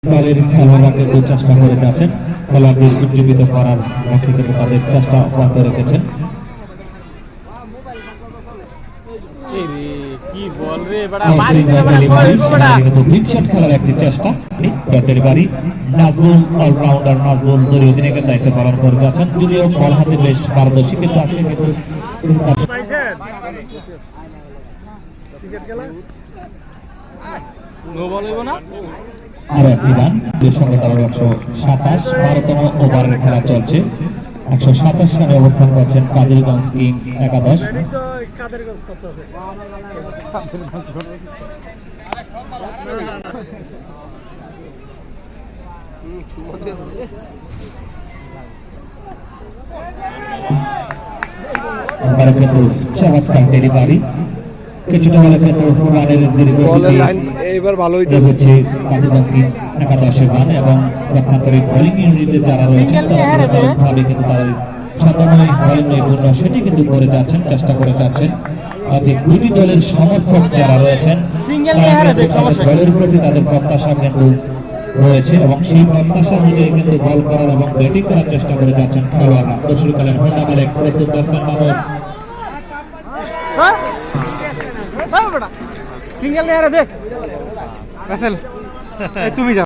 দলের খেলোয়াড়রা কিন্তু চেষ্টা করে যাচ্ছেন, খেলোয়াড়দের উজ্জীবিত করার লক্ষ্যে কিন্তু তাদের চেষ্টা অব্যাহত রেখেছেন। খেলার একটি চেষ্টা ব্যাটের বাড়ি নাজমুল অলরাউন্ডার নাজমুল দলীয় অধিনায়কের দায়িত্ব পালন করে যাচ্ছেন, যদিও বল হাতে বেশ পারদর্শী, কিন্তু আজকে কিন্তু আরো একটি রান সঙ্গে তার 127 12তম ওভারের খেলা চলছে। 127 রানে অবস্থান করছেন কাদিরগঞ্জ কিংস একাদশ। কিন্তু চমৎকার ডেলিভারি, কিছুটা হলে কিন্তু রানের এইবার ভালো হইতেছে কাদিরগঞ্জ কিংস একাদশের রান এবং রক্ষান্তরিক বোলিং ইউনিটে যারা রয়েছেন তারা কিন্তু তাদের সাধারণ বোলিং নৈপুণ্য সেটি কিন্তু করে যাচ্ছেন, চেষ্টা করে যাচ্ছেন। দুটি দলের সমর্থক যারা রয়েছেন দলের প্রতি তাদের প্রত্যাশা কিন্তু রয়েছে এবং সেই প্রত্যাশা অনুযায়ী কিন্তু বল করার এবং ব্যাটিং করার চেষ্টা করে যাচ্ছেন খেলোয়াড়রা। দর্শককালের হোন্ডা মালিক প্রস্তুত ব্যাটসম্যান মানব তুমি